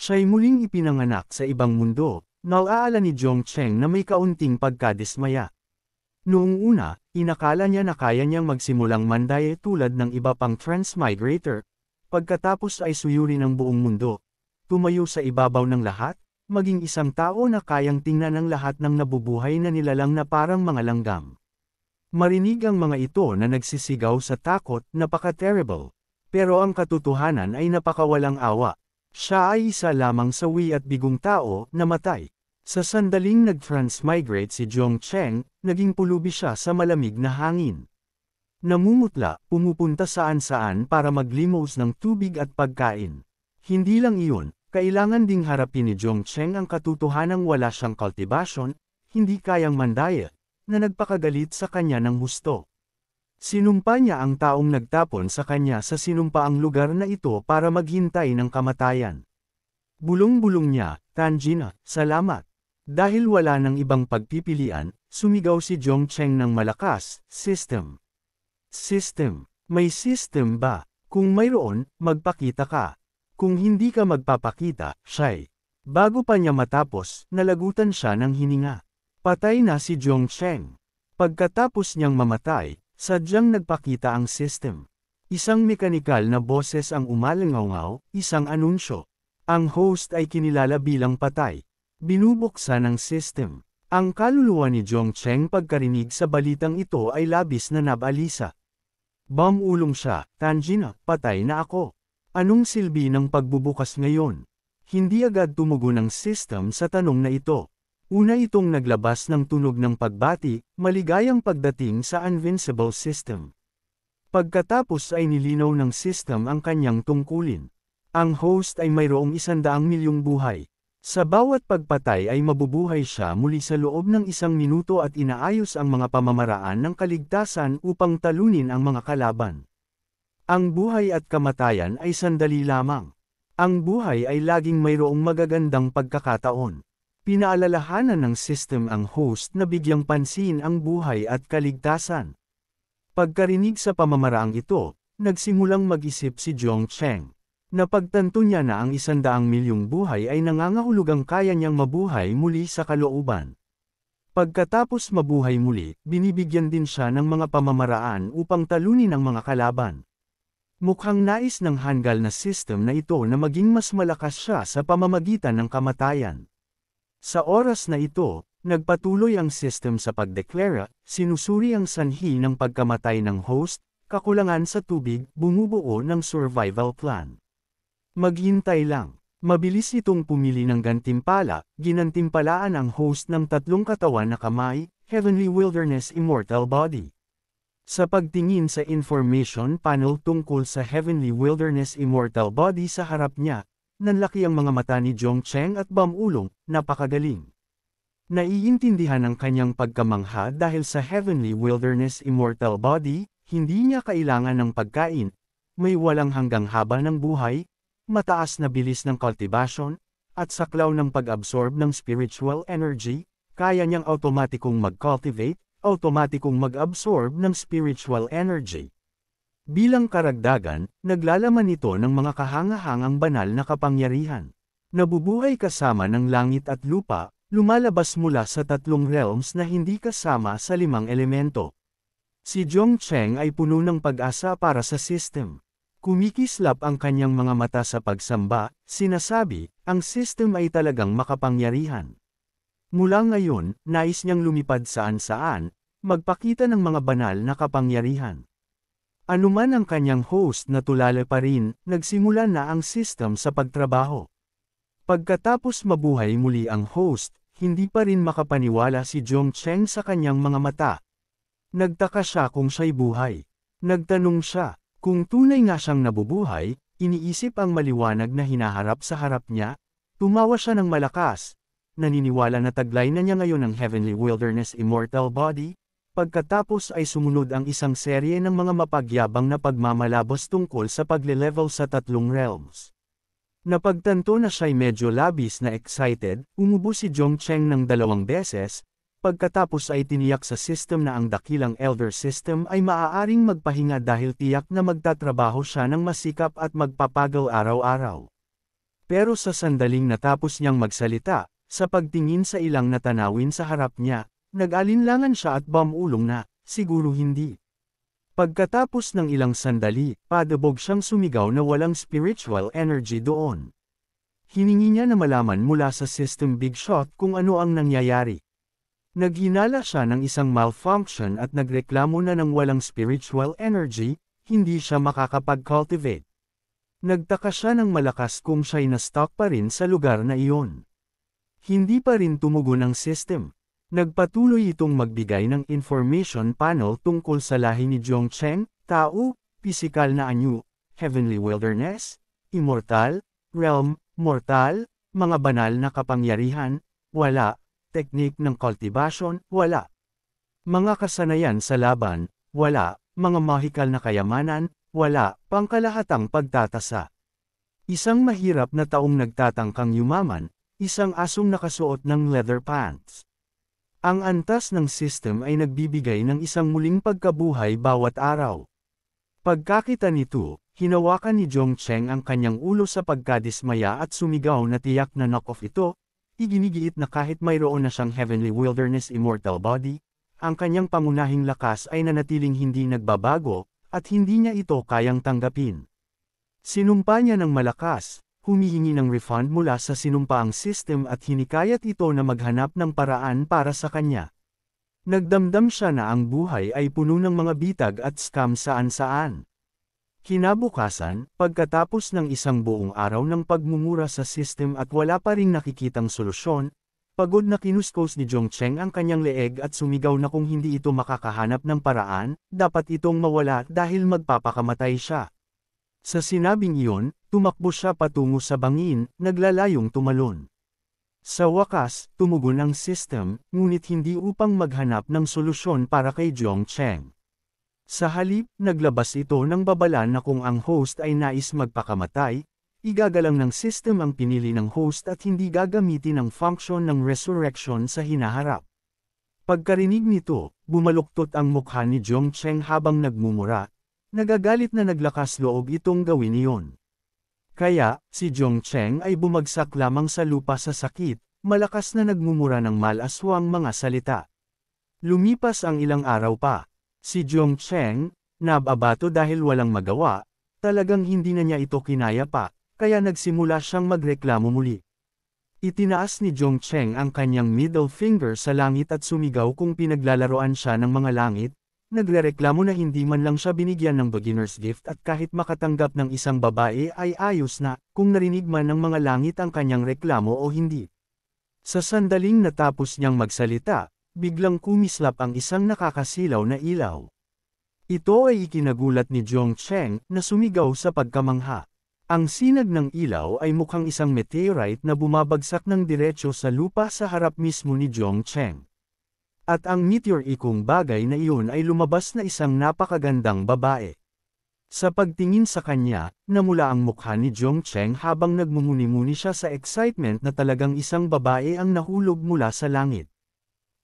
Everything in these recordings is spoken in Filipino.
Siya'y muling ipinanganak sa ibang mundo, nalaala ni Zhong Cheng na may kaunting pagkadismaya. Noong una, inakala niya na kaya niyang magsimulang mandaya tulad ng iba pang transmigrator, pagkatapos ay suyuri ng buong mundo, tumayo sa ibabaw ng lahat, maging isang tao na kayang tingnan ang lahat ng nabubuhay na nilalang na parang mga langgam. Marinig ang mga ito na nagsisigaw sa takot, napaka-terrible. Pero ang katotohanan ay napakawalang awa. Siya ay isa lamang sawi at bigong tao, namatay. Sa sandaling nag-transmigrate si Zhong Cheng, naging pulubi siya sa malamig na hangin. Namumutla, pumupunta saan-saan para maglimos ng tubig at pagkain. Hindi lang iyon, kailangan ding harapin ni Zhong Cheng ang katotohanang wala siyang kultibasyon, hindi kayang mandaya, na nagpakagalit sa kanya ng husto. Sinumpa niya ang taong nagtapon sa kanya sa sinumpaang lugar na ito para maghintay ng kamatayan. Bulong-bulong niya, "Tanjina, salamat." Dahil wala ng ibang pagpipilian, sumigaw si Zhong Cheng ng malakas, "System. System. May system ba? Kung mayroon, magpakita ka. Kung hindi ka magpapakita, siya'y." Bago pa niya matapos, nalagutan siya ng hininga. Patay na si Zhong Cheng. Pagkatapos niyang mamatay, sadyang nagpakita ang system. Isang mekanikal na boses ang umalangaw, isang anunsyo. Ang host ay kinilala bilang patay. Binubuksan ng system. Ang kaluluwa ni Zhong Cheng pagkarinig sa balitang ito ay labis na nabalisa. Bumulong siya, "Tanjina, patay na ako. Anong silbi ng pagbubukas ngayon?" Hindi agad tumugon ang system sa tanong na ito. Una itong naglabas ng tunog ng pagbati, maligayang pagdating sa Invincible System. Pagkatapos ay nilinaw ng system ang kanyang tungkulin. Ang host ay mayroong 100 milyong buhay. Sa bawat pagpatay ay mabubuhay siya muli sa loob ng 1 minuto at inaayos ang mga pamamaraan ng kaligtasan upang talunin ang mga kalaban. Ang buhay at kamatayan ay sandali lamang. Ang buhay ay laging mayroong magagandang pagkakataon. Pinaalalahanan ng system ang host na bigyang pansin ang buhay at kaligtasan. Pagkarinig sa pamamaraang ito, nagsimulang mag-isip si Zhong Cheng. Napagtanto niya na ang 100 milyong buhay ay nangangahulugang kaya niyang mabuhay muli sa kalooban. Pagkatapos mabuhay muli, binibigyan din siya ng mga pamamaraan upang talunin ang mga kalaban. Mukhang nais ng hanggal na system na ito na maging mas malakas siya sa pamamagitan ng kamatayan. Sa oras na ito, nagpatuloy ang system sa pagdeklara, sinusuri ang sanhi ng pagkamatay ng host, kakulangan sa tubig, bumubuo ng survival plan. Maghintay lang. Mabilis itong pumili ng gantimpala, ginantimpalaan ang host ng 3 katawan na kamay, Heavenly Wilderness Immortal Body. Sa pagtingin sa information panel tungkol sa Heavenly Wilderness Immortal Body sa harap niya, nanlaki ang mga mata ni Zhong Cheng at bumulong, napakagaling. Naiintindihan ang kanyang pagkamangha dahil sa Heavenly Wilderness Immortal Body, hindi niya kailangan ng pagkain, may walang hanggang haba ng buhay, mataas na bilis ng cultivation, at saklaw ng pag-absorb ng spiritual energy, kaya niyang automatikong mag-cultivate, automatikong mag-absorb ng spiritual energy. Bilang karagdagan, naglalaman ito ng mga kahangahangang banal na kapangyarihan. Nabubuhay kasama ng langit at lupa, lumalabas mula sa 3 realms na hindi kasama sa 5 elemento. Si Zhong Cheng ay puno ng pag-asa para sa system. Kumikislap ang kanyang mga mata sa pagsamba, sinasabi, ang system ay talagang makapangyarihan. Mula ngayon, nais niyang lumipad saan-saan, magpakita ng mga banal na kapangyarihan. Anuman ang kanyang host na tulala pa rin, nagsimula na ang system sa pagtrabaho. Pagkatapos mabuhay muli ang host, hindi pa rin makapaniwala si Zhong Cheng sa kanyang mga mata. Nagtaka siya kung siya'y buhay. Nagtanong siya, kung tunay nga siyang nabubuhay, iniisip ang maliwanag na hinaharap sa harap niya, tumawa siya ng malakas. Naniniwala na taglay na niya ngayon ang Heavenly Wilderness Immortal Body. Pagkatapos ay sumunod ang isang serye ng mga mapagyabang na pagmamalabos tungkol sa pagle-level sa 3 realms. Napagtanto na siya'y medyo labis na excited, umubo si Zhong Cheng ng 2 beses, pagkatapos ay tiniyak sa system na ang dakilang Elder System ay maaaring magpahinga dahil tiyak na magtatrabaho siya ng masikap at magpapagal araw-araw. Pero sa sandaling natapos niyang magsalita, sa pagtingin sa ilang na tanawin sa harap niya, nag-alinlangan siya at bumulong na, siguro hindi. Pagkatapos ng ilang sandali, padabog siyang sumigaw na walang spiritual energy doon. Hiningi niya na malaman mula sa System Big Shot kung ano ang nangyayari. Naghinala siya ng isang malfunction at nagreklamo na ng walang spiritual energy, hindi siya makakapag-cultivate. Nagtaka siya ng malakas kung siya'y na-stuck pa rin sa lugar na iyon. Hindi pa rin tumugon ang system. Nagpatuloy itong magbigay ng information panel tungkol sa lahi ni Zhongcheng, tao, pisikal na anyo, heavenly wilderness, immortal, realm, mortal, mga banal na kapangyarihan, wala, teknik ng cultivation, wala. Mga kasanayan sa laban, wala, mga mahikal na kayamanan, wala, pangkalahatang pagtatasa. Isang mahirap na taong nagtatangkang yumaman, isang asong nakasuot ng leather pants. Ang antas ng system ay nagbibigay ng isang muling pagkabuhay bawat araw. Pagkakita nito, hinawakan ni Zhongcheng ang kanyang ulo sa pagkadismaya at sumigaw na tiyak na knock-off ito, iginigiit na kahit mayroon na siyang heavenly wilderness immortal body, ang kanyang pangunahing lakas ay nanatiling hindi nagbabago, at hindi niya ito kayang tanggapin. Sinumpa niya ng malakas, humihingi ng refund mula sa sinumpaang system at hinikayat ito na maghanap ng paraan para sa kanya. Nagdamdam siya na ang buhay ay puno ng mga bitag at scam saan-saan. Kinabukasan, pagkatapos ng isang buong araw ng pagmumura sa system at wala pa ring nakikitang solusyon, pagod na kinuskos ni Zhongcheng ang kanyang leeg at sumigaw na kung hindi ito makakahanap ng paraan, dapat itong mawala dahil magpapakamatay siya. Sa sinabing iyon, tumakbo siya patungo sa bangin, naglalayong tumalon. Sa wakas, tumugon ang system, ngunit hindi upang maghanap ng solusyon para kay Zhongcheng. Sa halip, naglabas ito ng babala na kung ang host ay nais magpakamatay, igagalang ng system ang pinili ng host at hindi gagamitin ang function ng resurrection sa hinaharap. Pagkarinig nito, bumaluktot ang mukha ni Zhongcheng habang nagmumura. Nagagalit na naglakas loob itong gawin iyon. Kaya, si Zhongcheng ay bumagsak lamang sa lupa sa sakit, malakas na nagmumura ng malaswang mga salita. Lumipas ang ilang araw pa. Si Zhongcheng, nababato dahil walang magawa, talagang hindi na niya ito kinaya pa, kaya nagsimula siyang magreklamo muli. Itinaas ni Zhongcheng ang kanyang middle finger sa langit at sumigaw kung pinaglalaroan siya ng mga langit. Nagrereklamo na hindi man lang siya binigyan ng beginner's gift at kahit makatanggap ng isang babae ay ayos na, kung narinig man ng mga langit ang kanyang reklamo o hindi. Sa sandaling natapos niyang magsalita, biglang kumislap ang isang nakakasilaw na ilaw. Ito ay ikinagulat ni Zhongcheng na sumigaw sa pagkamangha. Ang sinag ng ilaw ay mukhang isang meteorite na bumabagsak ng diretso sa lupa sa harap mismo ni Zhongcheng. At ang meteorikong bagay na iyon ay lumabas na isang napakagandang babae. Sa pagtingin sa kanya, namula ang mukha ni Zhongcheng habang nagmumuni-muni siya sa excitement na talagang isang babae ang nahulog mula sa langit.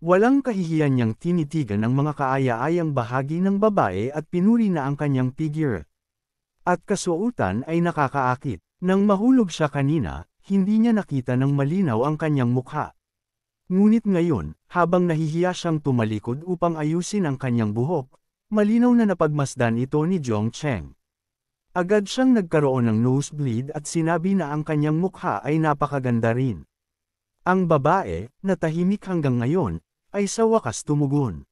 Walang kahihiyan niyang tinitigan ang mga kaaya-ayang bahagi ng babae at pinuri na ang kanyang figure. At kasuotan ay nakakaakit. Nang mahulog siya kanina, hindi niya nakita ng malinaw ang kanyang mukha. Ngunit ngayon, habang nahihiya siyang tumalikod upang ayusin ang kanyang buhok, malinaw na napagmasdan ito ni Zhongcheng. Agad siyang nagkaroon ng nosebleed at sinabi na ang kanyang mukha ay napakaganda rin. Ang babae, na tahimik hanggang ngayon, ay sa wakas tumugon.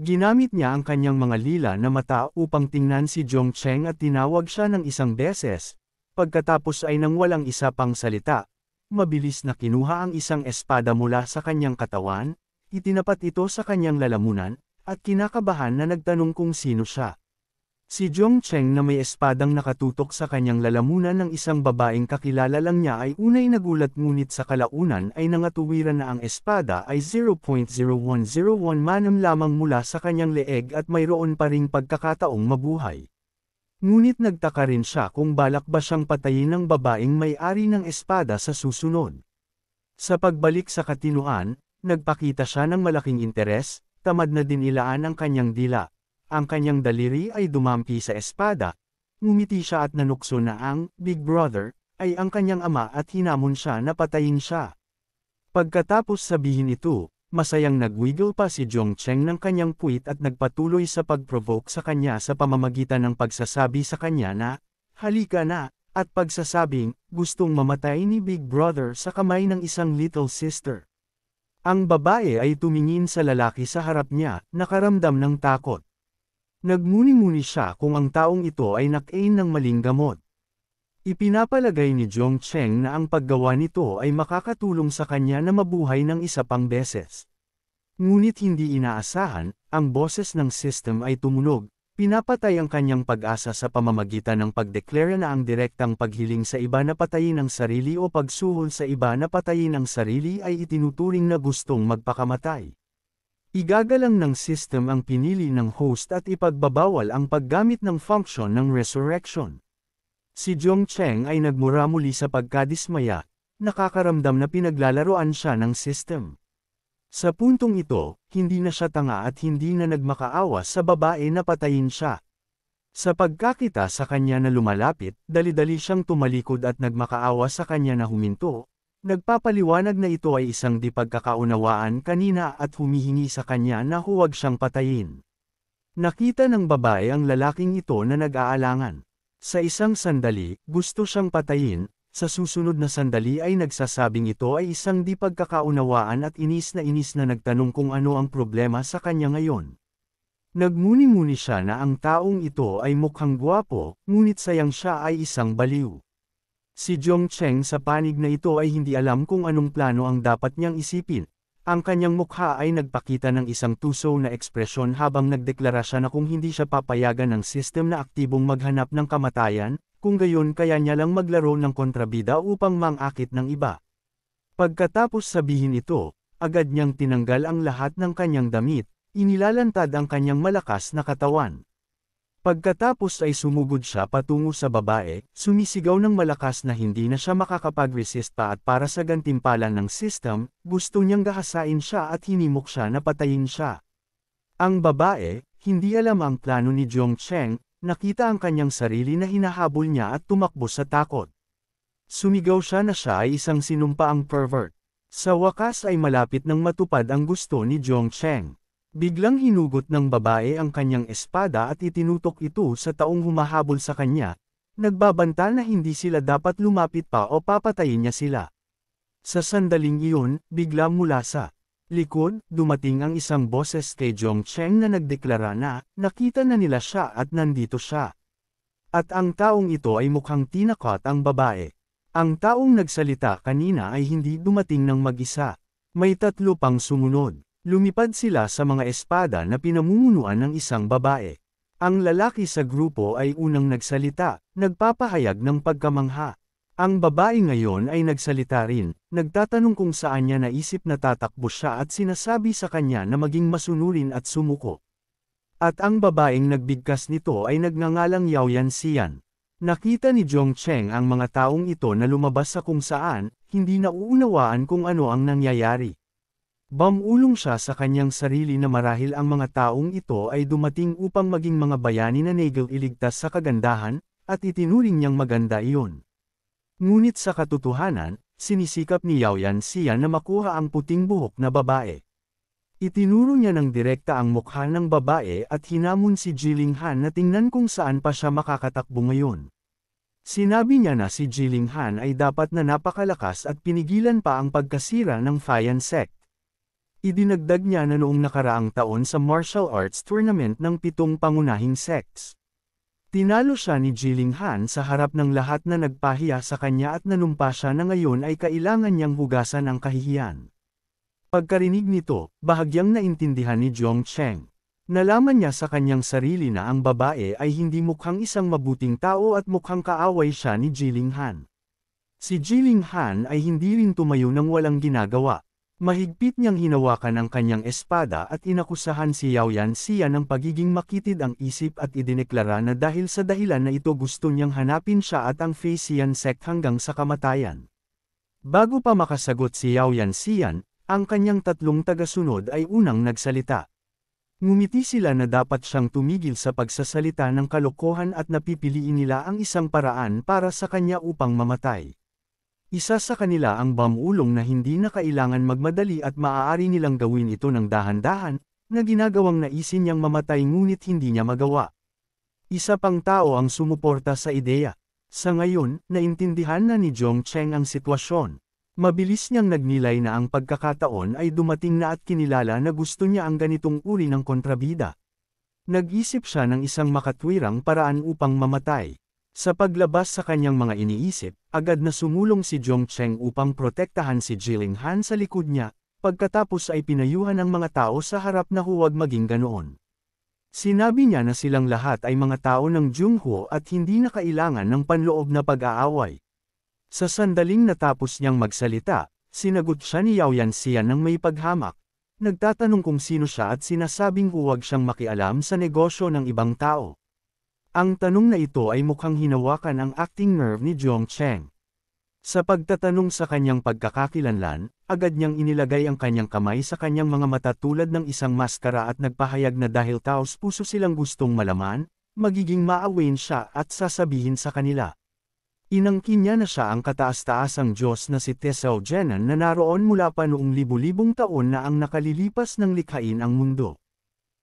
Ginamit niya ang kanyang mga lila na mata upang tingnan si Zhongcheng at tinawag siya ng isang beses, pagkatapos ay nang walang isa pang salita. Mabilis na kinuha ang isang espada mula sa kanyang katawan, itinapat ito sa kanyang lalamunan, at kinakabahan na nagtanong kung sino siya. Si Zhongcheng na may espadang nakatutok sa kanyang lalamunan ng isang babaeng kakilala lang niya ay unay nagulat ngunit sa kalaunan ay nangatuwiran na ang espada ay 0.0101 manam lamang mula sa kanyang leeg at mayroon pa ring pagkakataong mabuhay. Ngunit nagtaka rin siya kung balak ba siyang patayin ng babaeng may-ari ng espada sa susunod. Sa pagbalik sa katinuan, nagpakita siya ng malaking interes, tamad na din ilaan ang kanyang dila. Ang kanyang daliri ay dumampi sa espada, ngumiti siya at nanukso na ang Big Brother ay ang kanyang ama at hinamon siya na patayin siya. Pagkatapos sabihin ito, masayang nagwiggle pa si Jong Cheng ng kanyang puwit at nagpatuloy sa pag-provoke sa kanya sa pamamagitan ng pagsasabi sa kanya na, "Halika na," at pagsasabing, gustong mamatay ni Big Brother sa kamay ng isang little sister. Ang babae ay tumingin sa lalaki sa harap niya, nakaramdam ng takot. Nagmuni-muni siya kung ang taong ito ay nakain ng maling gamot. Ipinapalagay ni Jong Cheng na ang paggawa nito ay makakatulong sa kanya na mabuhay ng isa pang beses. Ngunit hindi inaasahan, ang boses ng system ay tumunog. Pinapatay ang kanyang pag-asa sa pamamagitan ng pagdeklara na ang direktang paghiling sa iba na patayin ang sarili o pagsuhol sa iba na patayin ang sarili ay itinuturing na gustong magpakamatay. Igagalang ng system ang pinili ng host at ipagbabawal ang paggamit ng function ng resurrection. Si Jong Cheng ay nagmura muli sa pagkadismaya, nakakaramdam na pinaglalaroan siya ng system. Sa puntong ito, hindi na siya tanga at hindi na nagmakaawa sa babae na patayin siya. Sa pagkakita sa kanya na lumalapit, dali-dali siyang tumalikod at nagmakaawa sa kanya na huminto, nagpapaliwanag na ito ay isang di pagkakaunawaan kanina at humihingi sa kanya na huwag siyang patayin. Nakita ng babae ang lalaking ito na nag-aalangan. Sa isang sandali, gusto siyang patayin. Sa susunod na sandali ay nagsasabing ito ay isang di pagkakaunawaan at inis na nagtanong kung ano ang problema sa kanya ngayon. Nagmuni-muni siya na ang taong ito ay mukhang gwapo, ngunit sayang siya ay isang baliw. Si Jong Cheng sa panig na ito ay hindi alam kung anong plano ang dapat niyang isipin. Ang kanyang mukha ay nagpakita ng isang tuso na ekspresyon habang nagdeklara siya na kung hindi siya papayagan ng system na aktibong maghanap ng kamatayan, kung gayon kaya niya lang maglaro ng kontrabida upang mangakit ng iba. Pagkatapos sabihin ito, agad niyang tinanggal ang lahat ng kanyang damit, inilalantad ang kanyang malakas na katawan. Pagkatapos ay sumugod siya patungo sa babae, sumisigaw ng malakas na hindi na siya makakapag-resist pa at para sa gantimpalan ng system, gusto niyang gahasain siya at hinimok siya na patayin siya. Ang babae, hindi alam ang plano ni Jong Cheng, nakita ang kanyang sarili na hinahabol niya at tumakbo sa takot. Sumigaw siya na siya ay isang sinumpaang pervert. Sa wakas ay malapit nang matupad ang gusto ni Jong Cheng. Biglang hinugot ng babae ang kanyang espada at itinutok ito sa taong humahabol sa kanya, nagbabanta na hindi sila dapat lumapit pa o papatayin niya sila. Sa sandaling iyon, bigla mula sa likod, dumating ang isang boses kay Jong Cheng na nagdeklara na, nakita na nila siya at nandito siya. At ang taong ito ay mukhang tinakot ang babae. Ang taong nagsalita kanina ay hindi dumating ng mag-isa. May tatlo pang sumunod. Lumipad sila sa mga espada na pinamumunuan ng isang babae. Ang lalaki sa grupo ay unang nagsalita, nagpapahayag ng pagkamangha. Ang babae ngayon ay nagsalita rin, nagtatanong kung saan niya naisip na tatakbo siya at sinasabi sa kanya na maging masunurin at sumuko. At ang babaeng nagbigkas nito ay nagngangalang Yao Yanxian. Nakita ni Jong Cheng ang mga taong ito na lumabas sa kung saan, hindi nauunawaan kung ano ang nangyayari. Bumulong siya sa kanyang sarili na marahil ang mga taong ito ay dumating upang maging mga bayani na Nagel iligtas sa kagandahan, at itinuring niyang maganda iyon. Ngunit sa katotohanan, sinisikap ni Yao Yanxian na makuha ang puting buhok na babae. Itinuro niya ng direkta ang mukha ng babae at hinamon si Jiling Han na tingnan kung saan pa siya makakatakbo ngayon. Sinabi niya na si Jiling Han ay dapat na napakalakas at pinigilan pa ang pagkasira ng Fayan Sect. Idinagdag niya na noong nakaraang taon sa martial arts tournament ng 7 pangunahing sects. Tinalo siya ni Jiling Han sa harap ng lahat na nagpahiya sa kanya at nanumpa siya na ngayon ay kailangan niyang hugasan ang kahihiyan. Pagkarinig nito, bahagyang naintindihan ni Jong Cheng. Nalaman niya sa kanyang sarili na ang babae ay hindi mukhang isang mabuting tao at mukhang kaaway siya ni Jiling Han. Si Jiling Han ay hindi rin tumayo ng walang ginagawa. Mahigpit niyang hinawakan ang kanyang espada at inakusahan si Yao Yanxian ng pagiging makitid ang isip at idineklara na dahil sa dahilan na ito gusto niyang hanapin siya at ang Fayan Sect hanggang sa kamatayan. Bago pa makasagot si Yao Yanxian, ang kanyang tatlong tagasunod ay unang nagsalita. Ngumiti sila na dapat siyang tumigil sa pagsasalita ng kalokohan at napipiliin nila ang isang paraan para sa kanya upang mamatay. Isa sa kanila ang bamulong na hindi na kailangan magmadali at maaari nilang gawin ito ng dahan-dahan, na ginagawang naisin niyang mamatay ngunit hindi niya magawa. Isa pang tao ang sumuporta sa ideya. Sa ngayon, naintindihan na ni Zhong Cheng ang sitwasyon. Mabilis niyang nagnilay na ang pagkakataon ay dumating na at kinilala na gusto niya ang ganitong uri ng kontrabida. Nag-isip siya ng isang makatwirang paraan upang mamatay. Sa paglabas sa kanyang mga iniisip, agad na sumulong si Zhong Cheng upang protektahan si Jilin Han sa likod niya, pagkatapos ay pinayuhan ng mga tao sa harap na huwag maging ganoon. Sinabi niya na silang lahat ay mga tao ng Junho at hindi na kailangan ng panloob na pag-aaway. Sa sandaling natapos niyang magsalita, sinagot siya ni Yao Yanxian ng may paghamak. Nagtatanong kung sino siya at sinasabing huwag siyang makialam sa negosyo ng ibang tao. Ang tanong na ito ay mukhang hinawakan ang acting nerve ni Zhong Cheng. Sa pagtatanong sa kanyang pagkakakilanlan, agad niyang inilagay ang kanyang kamay sa kanyang mga mata tulad ng isang maskara at nagpahayag na dahil taos puso silang gustong malaman, magiging maawain siya at sasabihin sa kanila. Inangkin niya na siya ang kataas-taasang Diyos na si Tesao Genan na naroon mula pa noong libu-libong taon na ang nakalilipas ng likhain ang mundo.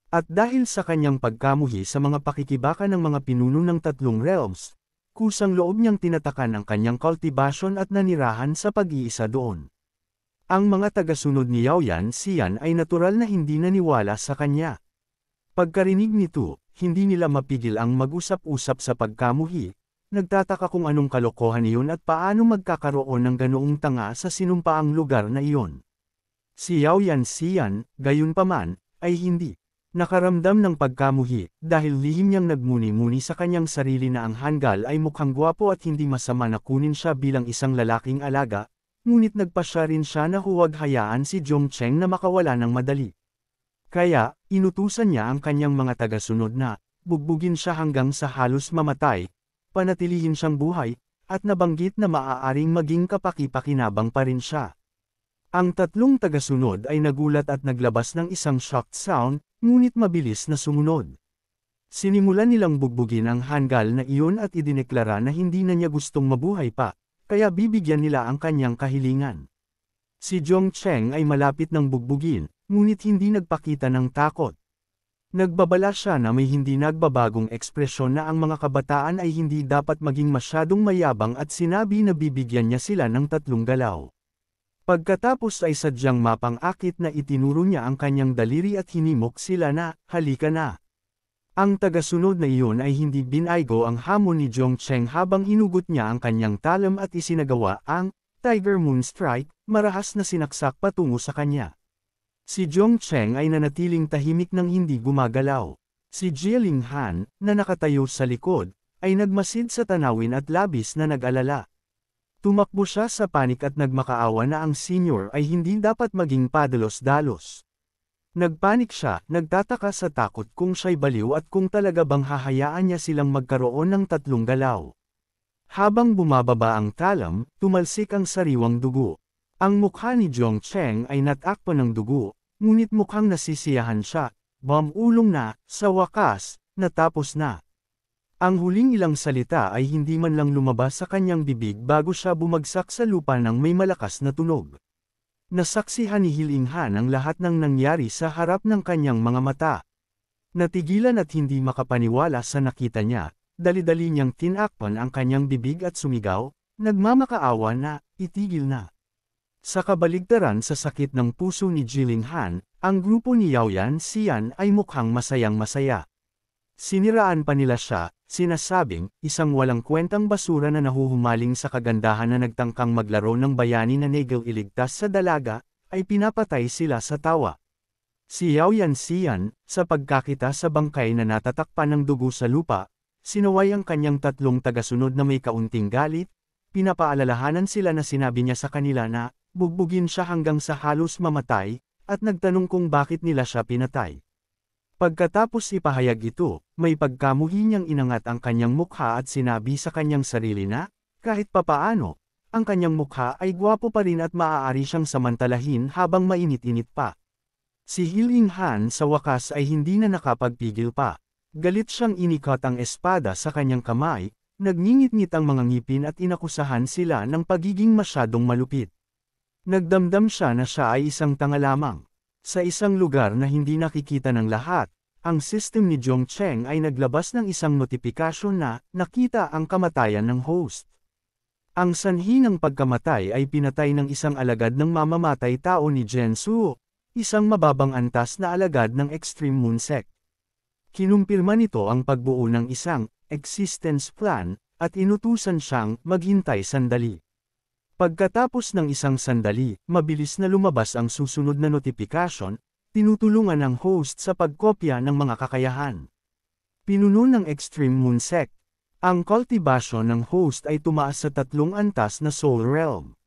At dahil sa kanyang pagkamuhi sa mga pakikibaka ng mga pinuno ng tatlong realms, kusang loob niyang tinatakan ang kanyang kultibasyon at nanirahan sa pag-iisa doon. Ang mga tagasunod ni Yao Yanxian ay natural na hindi naniwala sa kanya. Pagkarinig nito, hindi nila mapigil ang mag-usap-usap sa pagkamuhi. Nagtataka kung anong kalokohan iyon at paano magkakaroon ng ganoong tanga sa sinumpaang lugar na iyon. Si Yao Yanxian, gayunpaman, ay hindi nakaramdam ng pagkamuhi, dahil lihim niyang nagmuni-muni sa kanyang sarili na ang Hangul ay mukhang gwapo at hindi masama na kunin siya bilang isang lalaking alaga, ngunit nagpasya rin siya na huwag hayaan si Zhong Cheng na makawala ng madali. Kaya, inutusan niya ang kanyang mga tagasunod na bugbugin siya hanggang sa halos mamatay, panatilihin siyang buhay, at nabanggit na maaaring maging kapaki-pakinabang pa rin siya. Ang tatlong tagasunod ay nagulat at naglabas ng isang shocked sound, ngunit mabilis na sumunod. Sinimulan nilang bugbugin ang Hangul na iyon at idineklara na hindi na niya gustong mabuhay pa, kaya bibigyan nila ang kanyang kahilingan. Si Zhong Cheng ay malapit ng bugbugin, ngunit hindi nagpakita ng takot. Nagbabala siya na may hindi nagbabagong ekspresyon na ang mga kabataan ay hindi dapat maging masyadong mayabang at sinabi na bibigyan niya sila ng 3 galaw. Pagkatapos ay sadyang mapang-akit na itinuro niya ang kanyang daliri at hinimok sila na, halika na. Ang tagasunod na iyon ay hindi binaygo ang hamon ni Zhong Cheng habang hinugot niya ang kanyang talam at isinagawa ang Tiger Moon Strike, marahas na sinaksak patungo sa kanya. Si Zhong Cheng ay nanatiling tahimik nang hindi gumagalaw. Si Jilin Han, na nakatayo sa likod, ay nagmasid sa tanawin at labis na nag-alala. Tumakbo siya sa panik at nagmakaawa na ang senior ay hindi dapat maging padalos-dalos. Nagpanik siya, nagtataka sa takot kung siya'y baliw at kung talaga bang hahayaan niya silang magkaroon ng 3 galaw. Habang bumababa ang talam, tumalsik ang sariwang dugo. Ang mukha ni Zhong Cheng ay natakpan ng dugo, ngunit mukhang nasisiyahan siya, bamulong na, sa wakas, natapos na. Ang huling ilang salita ay hindi man lang lumabas sa kanyang bibig bago siya bumagsak sa lupa ng may malakas na tunog. Nasaksihan ni Jilin Han ang lahat ng nangyari sa harap ng kanyang mga mata. Natigilan at hindi makapaniwala sa nakita niya, dali-dali niyang tinakpan ang kanyang bibig at sumigaw, nagmamakaawa na, itigil na. Sa kabaligtaran sa sakit ng puso ni Jilin Han, ang grupo ni Yao Yanxian ay mukhang masayang-masaya. Siniraan pa nila siya, sinasabing, isang walang kwentang basura na nahuhumaling sa kagandahan na nagtangkang maglaro ng bayani na negel iligtas sa dalaga, ay pinapatay sila sa tawa. Si Yao Yanxian, sa pagkakita sa bangkay na natatakpan ng dugo sa lupa, sinaway ang kanyang 3 tagasunod na may kaunting galit, pinapaalalahanan sila na sinabi niya sa kanila na, bugbugin siya hanggang sa halos mamatay, at nagtanong kung bakit nila siya pinatay. Pagkatapos ipahayag ito, may pagkamuhi niyang inangat ang kanyang mukha at sinabi sa kanyang sarili na, kahit papaano, ang kanyang mukha ay gwapo pa rin at maaari siyang samantalahin habang mainit-init pa. Si Hiling Han sa wakas ay hindi na nakapagpigil pa. Galit siyang inikot ang espada sa kanyang kamay, nagngingit-ngit ang mga ngipin at inakusahan sila ng pagiging masyadong malupit. Nagdamdam siya na siya ay isang tanga lamang. Sa isang lugar na hindi nakikita ng lahat, ang system ni Zhong Cheng ay naglabas ng isang notifikasyon na nakita ang kamatayan ng host. Ang sanhi ng pagkamatay ay pinatay ng isang alagad ng mamamatay tao ni Jen Su, isang mababang antas na alagad ng Extreme Moon Sect. Kinumpirma nito ang pagbuo ng isang existence plan, at inutusan siyang maghintay sandali. Pagkatapos ng isang sandali, mabilis na lumabas ang susunod na notifikasyon, tinutulungan ng host sa pagkopya ng mga kakayahan. Pinuno ng Extreme Moon Sect. Ang cultivation ng host ay tumaas sa 3 antas na Soul Realm.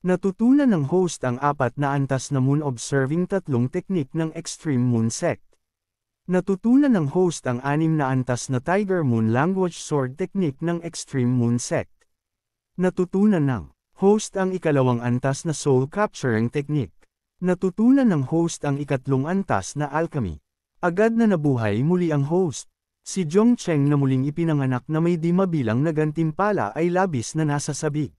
Natutunan ng host ang 4 na antas na Moon Observing 3 teknik ng Extreme Moon Sect. Natutunan ng host ang 6 na antas na Tiger Moon Language Sword teknik ng Extreme Moon Sect. Natutunan ng host ang 2 antas na Soul Capturing teknik. Natutunan ng host ang 3 antas na Alchemy. Agad na nabuhay muli ang host. Si Zhong Cheng na muling ipinanganak na may di mabilang na gantimpala ay labis na nasasabik.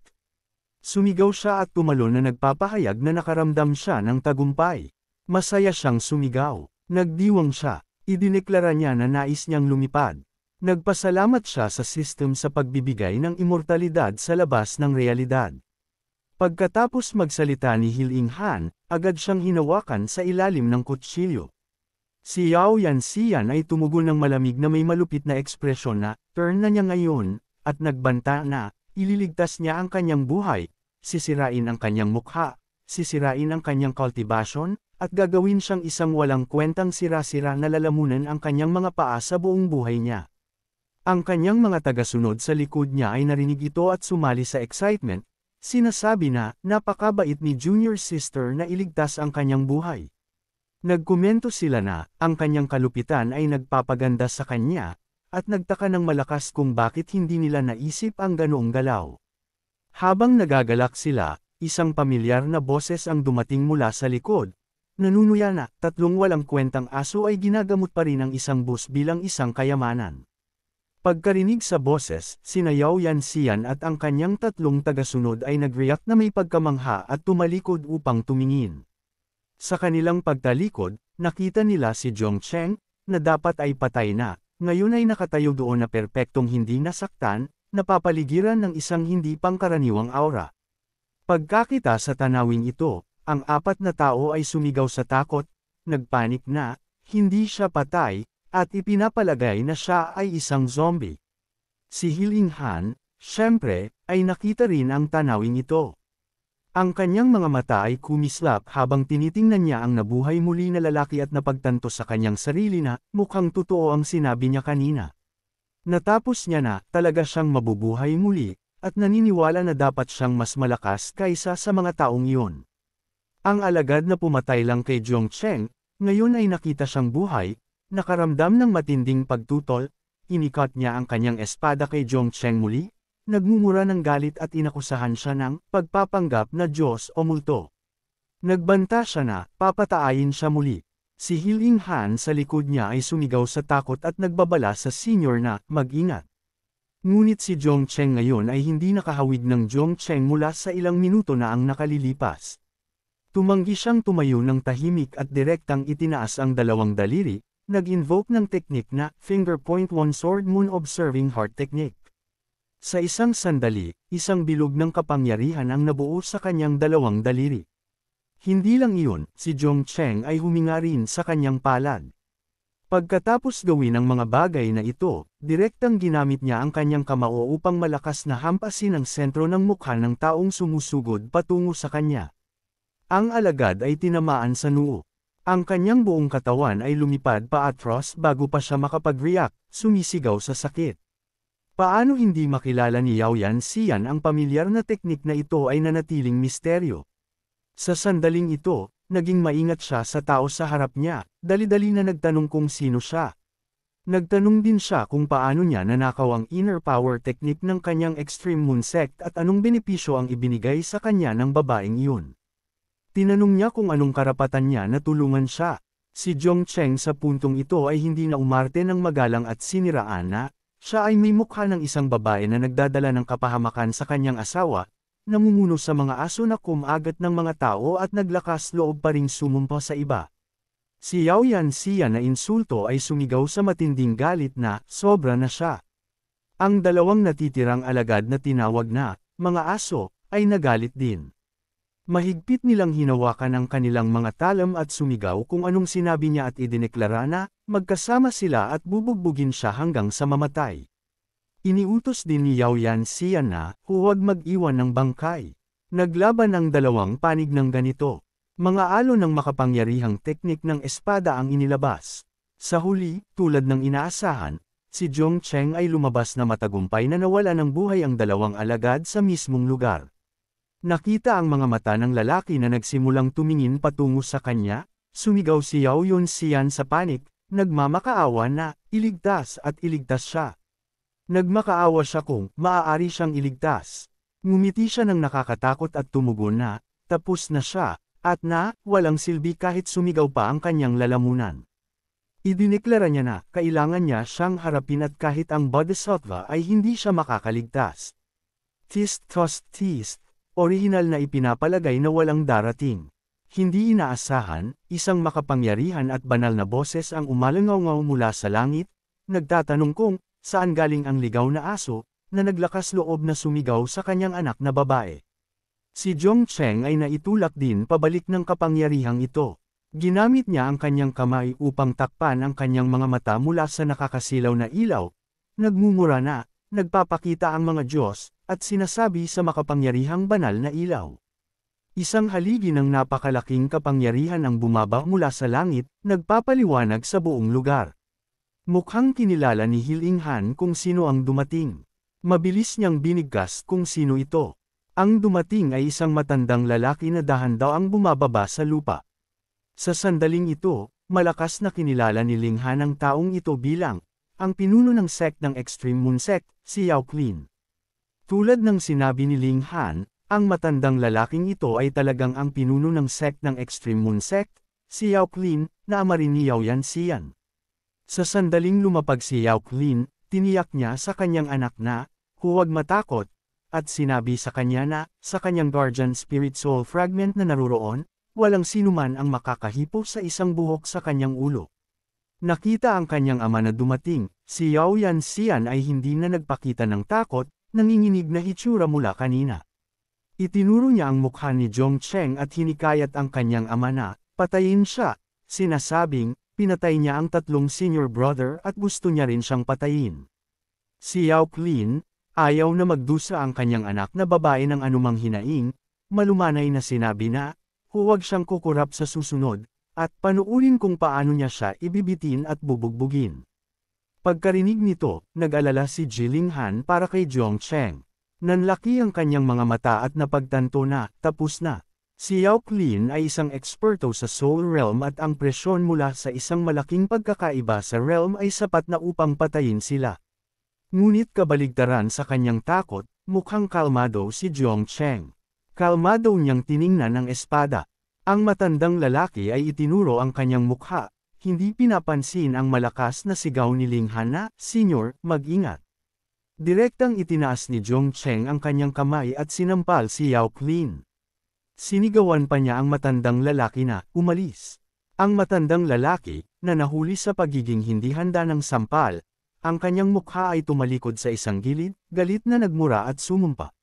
Sumigaw siya at tumalon na nagpapahayag na nakaramdam siya ng tagumpay. Masaya siyang sumigaw. Nagdiwang siya. Idineklara niya na nais niyang lumipad. Nagpasalamat siya sa system sa pagbibigay ng immortalidad sa labas ng realidad. Pagkatapos magsalita ni Hiling Han, agad siyang hinawakan sa ilalim ng kutsilyo. Si Yao Yanxian ay tumugon ng malamig na may malupit na ekspresyon na, turn na niya ngayon, at nagbanta na, ililigtas niya ang kanyang buhay, sisirain ang kanyang mukha, sisirain ang kanyang cultivation, at gagawin siyang isang walang kwentang sira-sira na lalamunan ang kanyang mga paa sa buong buhay niya. Ang kanyang mga tagasunod sa likod niya ay narinig ito at sumali sa excitement, sinasabi na, napakabait ni Junior Sister na iligtas ang kanyang buhay. Nagkomento sila na, ang kanyang kalupitan ay nagpapaganda sa kanya, at nagtaka ng malakas kung bakit hindi nila naisip ang ganoong galaw. Habang nagagalak sila, isang pamilyar na boses ang dumating mula sa likod. Nanunuya na, 3 walang kwentang aso ay ginagamot pa rin ang isang bus bilang isang kayamanan. Pagkarinig sa boses, sina Yao Yanxian at ang kanyang 3 tagasunod ay nag-react na may pagkamangha at tumalikod upang tumingin. Sa kanilang pagtalikod, nakita nila si Zhong Cheng, na dapat ay patay na, ngayon ay nakatayo doon na perpektong hindi nasaktan, napapaligiran ng isang hindi pangkaraniwang aura. Pagkakita sa tanawing ito, ang 4 na tao ay sumigaw sa takot, nagpanik na, hindi siya patay, at ipinapalagay na siya ay isang zombie. Si Hiling Han, syempre, ay nakita rin ang tanawing ito. Ang kanyang mga mata ay kumislap habang tinitingnan niya ang nabuhay muli na lalaki at napagtanto sa kanyang sarili na, mukhang totoo ang sinabi niya kanina. Natapos niya na, talaga siyang mabubuhay muli, at naniniwala na dapat siyang mas malakas kaysa sa mga taong iyon. Ang alagad na pumatay lang kay Zhong Cheng, ngayon ay nakita siyang buhay, nakaramdam ng matinding pagtutol, inikot niya ang kanyang espada kay Zhong Cheng muli, nagmumura ng galit at inakusahan siya ng pagpapanggap na Diyos o multo. Nagbanta siya na, papataayin siya muli. Si Hiling Han sa likod niya ay sumigaw sa takot at nagbabala sa senior na, mag-ingat. Ngunit si Zhong Cheng ngayon ay hindi nakahawig ng Zhong Cheng mula sa ilang minuto na ang nakalilipas. Tumanggi siyang tumayo ng tahimik at direktang itinaas ang 2 daliri, nag-invoke ng teknik na Finger Point One Sword Moon Observing Heart Technique. Sa isang sandali, isang bilog ng kapangyarihan ang nabuo sa kanyang 2 daliri. Hindi lang iyon, si Zhong Cheng ay huminga rin sa kanyang palad. Pagkatapos gawin ang mga bagay na ito, direktang ginamit niya ang kanyang kamao upang malakas na hampasin ang sentro ng mukha ng taong sumusugod patungo sa kanya. Ang alagad ay tinamaan sa noo. Ang kanyang buong katawan ay lumipad paatros bago pa siya makapag-react, sumisigaw sa sakit. Paano hindi makilala ni Yao Yanxian ang pamilyar na teknik na ito ay nanatiling misteryo? Sa sandaling ito, naging maingat siya sa tao sa harap niya, dali-dali na nagtanong kung sino siya. Nagtanong din siya kung paano niya nanakaw ang inner power technique ng kanyang Extreme Moon Sect at anong benepisyo ang ibinigay sa kanya ng babaeng iyon. Tinanong niya kung anong karapatan niya na tulungan siya. Si Jiang Cheng sa puntong ito ay hindi na umarte ng magalang at siniraan na, siya ay may mukha ng isang babae na nagdadala ng kapahamakan sa kanyang asawa, namumuno sa mga aso na kumagat ng mga tao at naglakas loob pa ring sumumpa sa iba. Si Yao Yanxian na insulto ay sumigaw sa matinding galit na, sobra na siya. Ang dalawang natitirang alagad na tinawag na, mga aso, ay nagalit din. Mahigpit nilang hinawakan ang kanilang mga talam at sumigaw kung anong sinabi niya at idineklara na, magkasama sila at bubugbugin siya hanggang sa mamatay. Iniutos din ni Yao Yanxian na, huwag mag-iwan ng bangkay. Naglaban ang dalawang panig ng ganito. Mga alon ng makapangyarihang teknik ng espada ang inilabas. Sa huli, tulad ng inaasahan, si Jiang Cheng ay lumabas na matagumpay na nawala ng buhay ang dalawang alagad sa mismong lugar. Nakita ang mga mata ng lalaki na nagsimulang tumingin patungo sa kanya, sumigaw si Yao Yanxian sa panik, nagmamakaawa na, iligtas at iligtas siya. Nagmakaawa siya kung maaari siyang iligtas. Ngumiti siya ng nakakatakot at tumugon na, tapos na siya, at na, walang silbi kahit sumigaw pa ang kanyang lalamunan. Idineklara niya na, kailangan niya siyang harapin at kahit ang Bodhisattva ay hindi siya makakaligtas. Tist tost tist, orihinal na ipinapalagay na walang darating. Hindi inaasahan, isang makapangyarihan at banal na boses ang umalangaw mula sa langit, nagtatanong kung, saan galing ang ligaw na aso, na naglakas loob na sumigaw sa kanyang anak na babae. Si Jiang Cheng ay naitulak din pabalik ng kapangyarihang ito. Ginamit niya ang kanyang kamay upang takpan ang kanyang mga mata mula sa nakakasilaw na ilaw. Nagmumura na, nagpapakita ang mga Diyos, at sinasabi sa makapangyarihang banal na ilaw. Isang haligi ng napakalaking kapangyarihan ang bumaba mula sa langit, nagpapaliwanag sa buong lugar. Mukhang kinilala ni Hiling Han kung sino ang dumating. Mabilis niyang binigkas kung sino ito. Ang dumating ay isang matandang lalaki na dahan-daw ang bumababa sa lupa. Sa sandaling ito, malakas na kinilala ni Ling Han ang taong ito bilang ang pinuno ng sect ng Extreme Moon Sect, si Yao Qin. Tulad ng sinabi ni Ling Han, ang matandang lalaking ito ay talagang ang pinuno ng sect ng Extreme Moon Sect, si Yao Qin, na ama rin ni Yao Yanxian. Sa sandaling lumapag si Yao Qin, tiniyak niya sa kanyang anak na, huwag matakot, at sinabi sa kanya na, sa kanyang guardian spirit soul fragment na naruroon, walang sinuman ang makakahipo sa isang buhok sa kanyang ulo. Nakita ang kanyang ama na dumating, si Yao Yanxian ay hindi na nagpakita ng takot, nanginginig na hitsura mula kanina. Itinuro niya ang mukha ni Jiang Cheng at hinikayat ang kanyang ama na, patayin siya, sinasabing, pinatay niya ang tatlong senior brother at gusto niya rin siyang patayin. Si Yao Qin, ayaw na magdusa ang kanyang anak na babae ng anumang hinaing, malumanay na sinabi na, huwag siyang kukurap sa susunod, at panuurin kung paano niya siya ibibitin at bubugbugin. Pagkarinig nito, nag-alala si Jiling Han para kay Jiang Cheng. Nanlaki ang kanyang mga mata at napagtanto na, tapos na. Si Yao Qin ay isang eksperto sa Soul Realm at ang presyon mula sa isang malaking pagkakaiba sa realm ay sapat na upang patayin sila. Ngunit kabaligtaran sa kanyang takot, mukhang kalmado si Jiang Cheng. Kalmado niyang tiningnan ang espada. Ang matandang lalaki ay itinuro ang kanyang mukha, hindi pinapansin ang malakas na sigaw ni Ling Han na, Senyor, mag-ingat. Direktang itinaas ni Jiang Cheng ang kanyang kamay at sinampal si Yao Qin. Sinigawan pa niya ang matandang lalaki na, umalis. Ang matandang lalaki, na nahuli sa pagiging hindi handa ng sampal, ang kanyang mukha ay tumalikod sa isang gilid, galit na nagmura at sumumpa.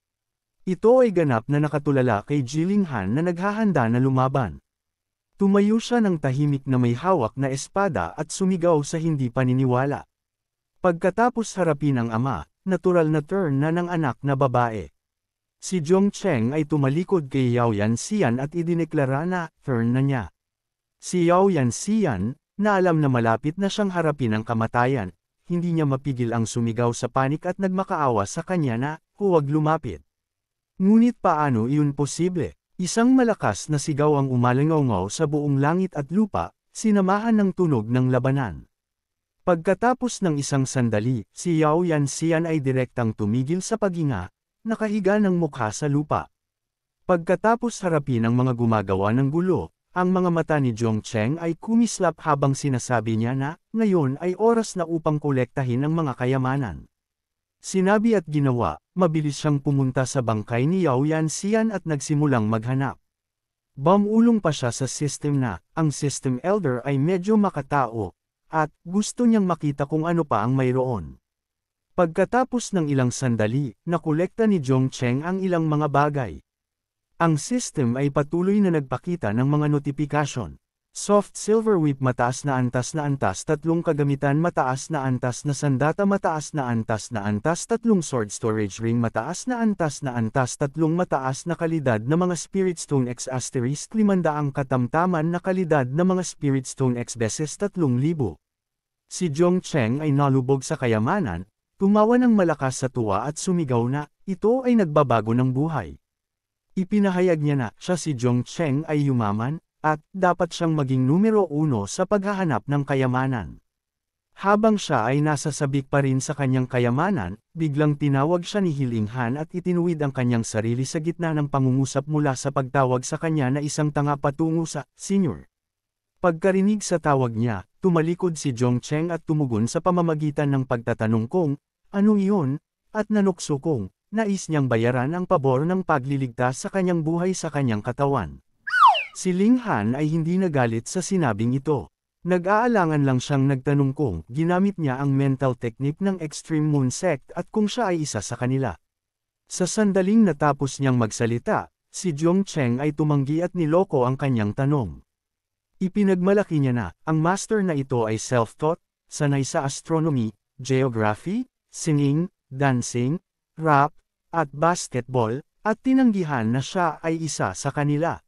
Ito ay ganap na nakatulala kay Jiling Han na naghahanda na lumaban. Tumayo siya ng tahimik na may hawak na espada at sumigaw sa hindi paniniwala. Pagkatapos harapin ang ama, natural na turn na ng anak na babae. Si Jiang Cheng ay tumalikod kay Yao Yanxian at idineklara na, turn na niya. Si Yao Yanxian, na alam na malapit na siyang harapin ang kamatayan, hindi niya mapigil ang sumigaw sa panik at nagmakaawa sa kanya na, huwag lumapit. Ngunit paano iyon posible? Isang malakas na sigaw ang umalangaw sa buong langit at lupa, sinamahan ng tunog ng labanan. Pagkatapos ng isang sandali, si Yao Yanxian ay direktang tumigil sa paghinga, nakahiga ng mukha sa lupa. Pagkatapos harapin ang mga gumagawa ng gulo, ang mga mata ni Zhong Cheng ay kumislap habang sinasabi niya na, ngayon ay oras na upang kolektahin ang mga kayamanan. Sinabi at ginawa, mabilis siyang pumunta sa bangkay ni Yao Yanxian at nagsimulang maghanap. Bumulong pa siya sa system na, ang system elder ay medyo makatao, at gusto niyang makita kung ano pa ang mayroon. Pagkatapos ng ilang sandali, nakolekta ni Zhong Cheng ang ilang mga bagay. Ang system ay patuloy na nagpakita ng mga notifikasyon. Soft silver whip mataas na antas, tatlong kagamitan mataas na antas na sandata mataas na antas, tatlong sword storage ring mataas na antas, tatlong mataas na kalidad na mga spirit stone x asterisk 500 katamtaman na kalidad na mga spirit stone x beses 3,000. Si Zhong Cheng ay nalubog sa kayamanan, tumawa ng malakas sa tuwa at sumigaw na, ito ay nagbabago ng buhay. Ipinahayag niya na siya si Zhong Cheng ay yumaman, at dapat siyang maging numero 1 sa paghahanap ng kayamanan. Habang siya ay nasa sabik pa rin sa kanyang kayamanan, biglang tinawag siya ni Hiling Han at itinuwid ang kanyang sarili sa gitna ng pangungusap mula sa pagtawag sa kanya na isang tanga patungo sa Senior. Pagkarinig sa tawag niya, tumalikod si Zhong Cheng at tumugon sa pamamagitan ng pagtatanong kung, ano iyon, at nanukso kung, nais niyang bayaran ang pabor ng pagliligtas sa kanyang buhay sa kanyang katawan. Si Ling Han ay hindi nagalit sa sinabing ito. Nag-aalangan lang siyang nagtanong kung ginamit niya ang mental technique ng Extreme Moon Sect at kung siya ay isa sa kanila. Sa sandaling natapos niyang magsalita, si Zhong Cheng ay tumanggi at niloko ang kanyang tanong. Ipinagmalaki niya na, ang master na ito ay self-taught, sanay sa astronomy, geography, singing, dancing, rap, at basketball, at tinanggihan na siya ay isa sa kanila.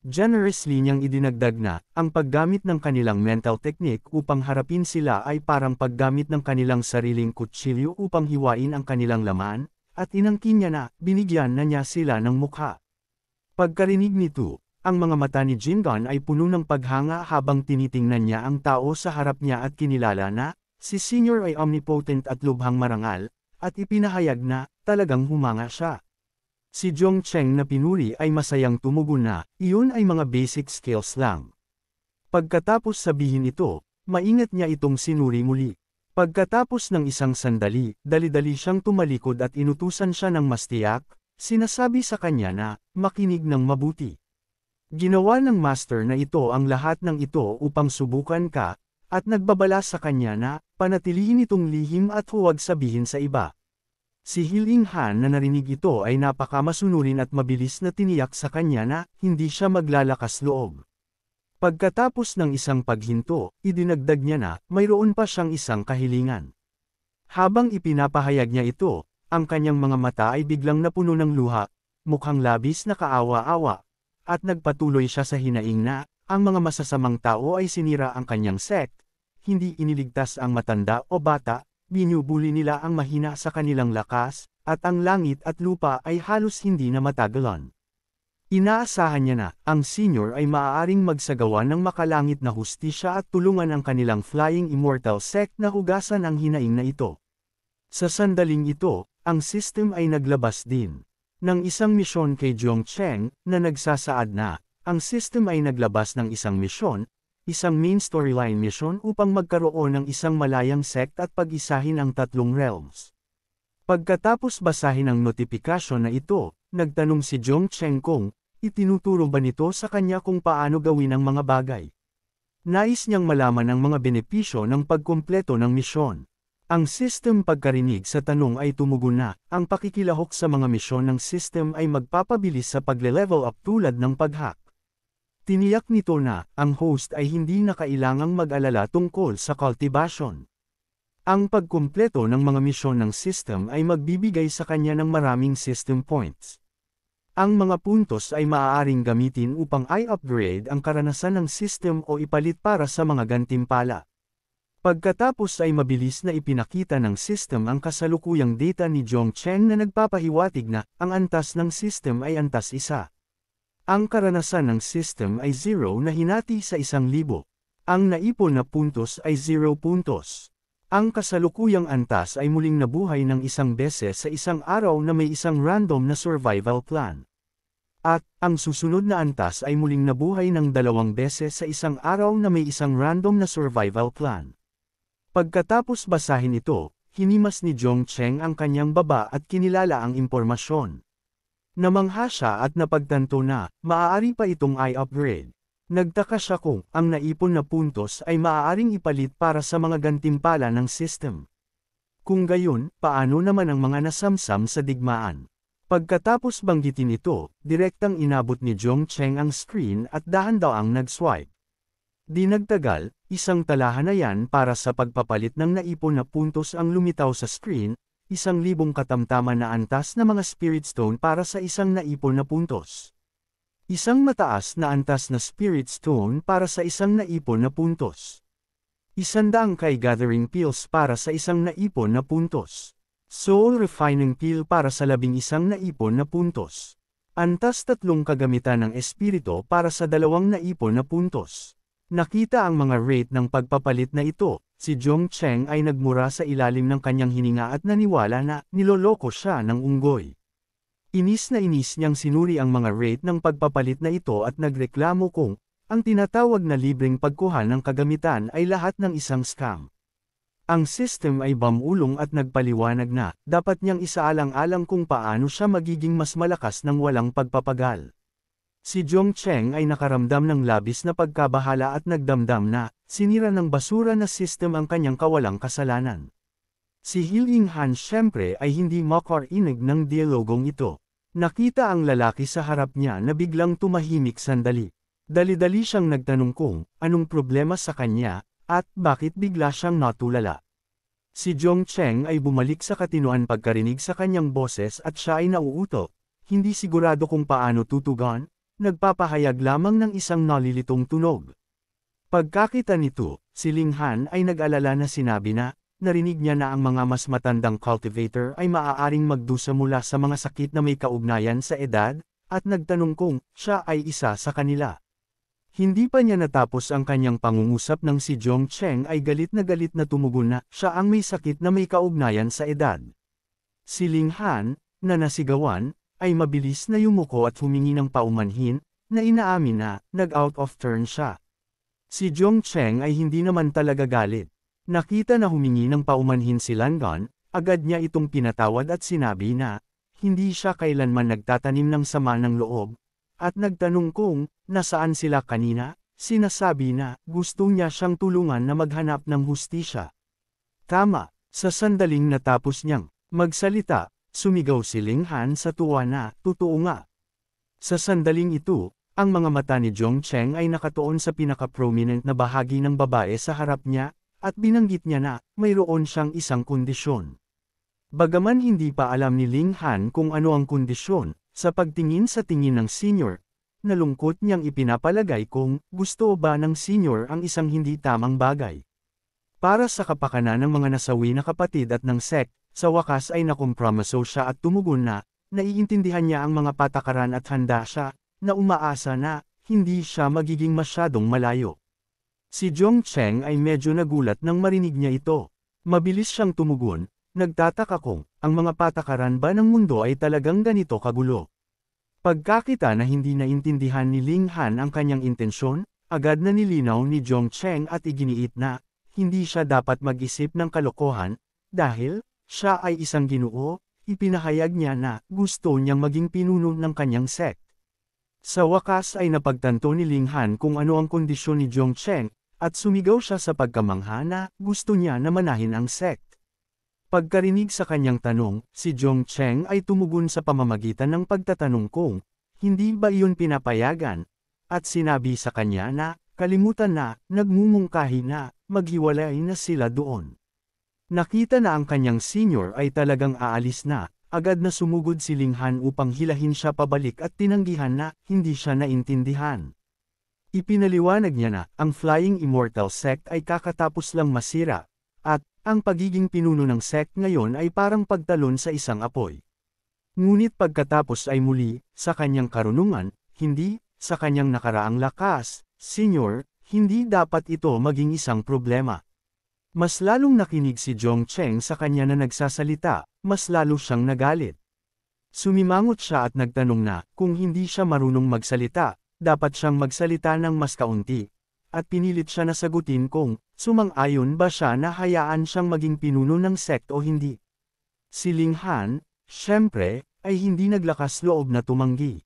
Generously niyang idinagdag na, ang paggamit ng kanilang mental technique upang harapin sila ay parang paggamit ng kanilang sariling kutsilyo upang hiwain ang kanilang laman, at inangkin niya na, binigyan na niya sila ng mukha. Pagkarinig nito, ang mga mata ni Jingon ay puno ng paghanga habang tinitingnan niya ang tao sa harap niya at kinilala na, si Senior ay omnipotent at lubhang marangal, at ipinahayag na, talagang humanga siya. Si Zhong Cheng na pinuri ay masayang tumugon na, iyon ay mga basic skills lang. Pagkatapos sabihin ito, maingat niya itong sinuri muli. Pagkatapos ng isang sandali, dali-dali siyang tumalikod at inutusan siya ng mas tiyak, sinasabi sa kanya na, makinig ng mabuti. Ginawa ng master na ito ang lahat ng ito upang subukan ka, at nagbabala sa kanya na, panatilihin itong lihim at huwag sabihin sa iba. Si Hiling Han na narinig ito ay napakamasunurin at mabilis na tiniyak sa kanya na, hindi siya maglalakas loob. Pagkatapos ng isang paghinto, idinagdag niya na, mayroon pa siyang isang kahilingan. Habang ipinapahayag niya ito, ang kanyang mga mata ay biglang napuno ng luha, mukhang labis na kaawa-awa, at nagpatuloy siya sa hinaing na, ang mga masasamang tao ay sinira ang kanyang sect, hindi iniligtas ang matanda o bata, binubuli nila ang mahina sa kanilang lakas, at ang langit at lupa ay halos hindi na matagalan. Inaasahan niya na, ang senior ay maaaring magsagawa ng makalangit na hustisya at tulungan ang kanilang flying immortal sect na hugasan ang hinaing na ito. Sa sandaling ito, ang system ay naglabas din ng isang misyon kay Zhong Cheng, na nagsasaad na, ang system ay naglabas ng isang misyon, isang main storyline mission upang magkaroon ng isang malayang sect at pag-isahin ang tatlong realms. Pagkatapos basahin ang notifikasyon na ito, nagtanong si Zhong Cheng kung, itinuturo ba nito sa kanya kung paano gawin ang mga bagay. Nais niyang malaman ang mga benepisyo ng pagkumpleto ng misyon. Ang system pagkarinig sa tanong ay tumugon na, ang pakikilahok sa mga misyon ng system ay magpapabilis sa pagle-level up tulad ng pag-hack. Tiniyak nito na, ang host ay hindi na kailangang mag-alala tungkol sa cultivation. Ang pagkumpleto ng mga misyon ng system ay magbibigay sa kanya ng maraming system points. Ang mga puntos ay maaaring gamitin upang i-upgrade ang karanasan ng system o ipalit para sa mga gantimpala. Pagkatapos ay mabilis na ipinakita ng system ang kasalukuyang data ni Zhong Cheng na nagpapahiwatig na, ang antas ng system ay antas 1. Ang karanasan ng system ay 0 na hinati sa 1,000. Ang naipon na puntos ay 0 puntos. Ang kasalukuyang antas ay muling nabuhay ng isang beses sa isang araw na may isang random na survival plan. At, ang susunod na antas ay muling nabuhay ng 2 beses sa isang araw na may isang random na survival plan. Pagkatapos basahin ito, hinimas ni Jong Cheng ang kanyang baba at kinilala ang impormasyon. Namangha siya at napagtanto na, maaari pa itong i-upgrade. Nagtaka siya kung, ang naipon na puntos ay maaaring ipalit para sa mga gantimpala ng system. Kung gayon, paano naman ang mga nasamsam sa digmaan? Pagkatapos banggitin ito, direktang inabot ni Jong Cheng ang screen at dahan-daang nag-swipe. Di nagtagal, isang talahanayan para sa pagpapalit ng naipon na puntos ang lumitaw sa screen, 1,000 katamtaman na antas na mga Spirit Stone para sa isang naipon na puntos. Isang mataas na antas na Spirit Stone para sa isang naipon na puntos. 100 kay Gathering Pills para sa isang naipon na puntos. Soul Refining Pill para sa 11 naipon na puntos. Antas 3 kagamitan ng espiritu para sa 2 naipon na puntos. Nakita ang mga rate ng pagpapalit na ito, si Jong Cheng ay nagmura sa ilalim ng kanyang hininga at naniwala na niloloko siya ng unggoy. Inis na inis niyang sinuri ang mga rate ng pagpapalit na ito at nagreklamo kung, ang tinatawag na libreng pagkuha ng kagamitan ay lahat ng isang scam. Ang system ay bamulong at nagpaliwanag na, dapat niyang isaalang-alang kung paano siya magiging mas malakas ng walang pagpapagal. Si Jong Cheng ay nakaramdam ng labis na pagkabahala at nagdamdam na, sinira ng basura na system ang kanyang kawalang kasalanan. Si Hiling Han syempre ay hindi makarinig ng dialogong ito. Nakita ang lalaki sa harap niya na biglang tumahimik sandali. Dali-dali siyang nagtanong kung, anong problema sa kanya, at bakit bigla siyang natulala. Si Jong Cheng ay bumalik sa katinoan pagkarinig sa kanyang boses at siya ay nauuto, hindi sigurado kung paano tutugon, nagpapahayag lamang ng isang nalilitong tunog. Pagkakita nito, si Ling Han ay nag-alala na sinabi na, narinig niya na ang mga mas matandang cultivator ay maaaring magdusa mula sa mga sakit na may kaugnayan sa edad, at nagtanong kung, siya ay isa sa kanila. Hindi pa niya natapos ang kanyang pangungusap nang si Jong Cheng ay galit na tumugon na, siya ang may sakit na may kaugnayan sa edad. Si Ling Han, na nasigawan, ay mabilis na yumuko at humingi ng paumanhin, na inaamin na, nag-out of turn siya. Si Jong Cheng ay hindi naman talaga galit. Nakita na humingi ng paumanhin si Langon, agad niya itong pinatawad at sinabi na, hindi siya kailanman nagtatanim ng sama ng loob, at nagtanong kung, nasaan sila kanina, sinasabi na, gusto niya siyang tulungan na maghanap ng hustisya. Tama, sa sandaling natapos niyang magsalita, sumigaw si Ling Han sa tuwa na, totoo nga. Sa sandaling ito, ang mga mata ni Jong Cheng ay nakatuon sa pinaka-prominent na bahagi ng babae sa harap niya, at binanggit niya na, mayroon siyang isang kondisyon. Bagaman hindi pa alam ni Ling Han kung ano ang kondisyon, sa pagtingin sa tingin ng senior, nalungkot niyang ipinapalagay kung, gusto ba ng senior ang isang hindi tamang bagay. Para sa kapakanan ng mga nasawi na kapatid at ng sect, sa wakas ay nakompromiso siya at tumugon na, naiintindihan niya ang mga patakaran at handa siya, na umaasa na, hindi siya magiging masyadong malayo. Si Jong Cheng ay medyo nagulat nang marinig niya ito. Mabilis siyang tumugon, nagtataka kung, ang mga patakaran ba ng mundo ay talagang ganito kagulo. Pagkakita na hindi naintindihan ni Ling Han ang kanyang intensyon, agad na nilinaw ni Jong Cheng at iginiit na, hindi siya dapat mag-isip ng kalokohan, dahil, siya ay isang ginoo, ipinahayag niya na, gusto niyang maging pinuno ng kanyang sect. Sa wakas ay napagtanto ni Ling Han kung ano ang kondisyon ni Jong Cheng, at sumigaw siya sa pagkamangha na, gusto niya na manahin ang sect. Pagkarinig sa kanyang tanong, si Jong Cheng ay tumugon sa pamamagitan ng pagtatanong kung, hindi ba iyon pinapayagan? At sinabi sa kanya na, kalimutan na, nagmumungkahi na, maghiwalay na sila doon. Nakita na ang kanyang senior ay talagang aalis na, agad na sumugod si Ling Han upang hilahin siya pabalik at tinanggihan na, hindi siya naintindihan. Ipinaliwanag niya na, ang Flying Immortal Sect ay kakatapos lang masira, at, ang pagiging pinuno ng sect ngayon ay parang pagtalon sa isang apoy. Ngunit pagkatapos ay muli, sa kanyang karunungan, hindi, sa kanyang nakaraang lakas, senior, hindi dapat ito maging isang problema. Mas lalong nakinig si Jong Cheng sa kanya na nagsasalita, mas lalo siyang nagalit. Sumimangot siya at nagtanong na, kung hindi siya marunong magsalita, dapat siyang magsalita ng mas kaunti. At pinilit siya na sagutin kung, sumang-ayon ba siya na hayaan siyang maging pinuno ng sect o hindi. Si Ling Han, syempre, ay hindi naglakas loob na tumanggi.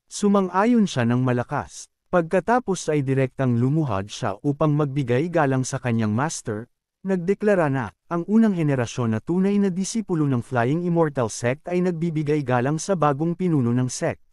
Sumang-ayon siya ng malakas. Pagkatapos ay direktang lumuhad siya upang magbigay galang sa kanyang master, nagdeklara na, ang unang henerasyon na tunay na disipulo ng Flying Immortal Sect ay nagbibigay galang sa bagong pinuno ng sect.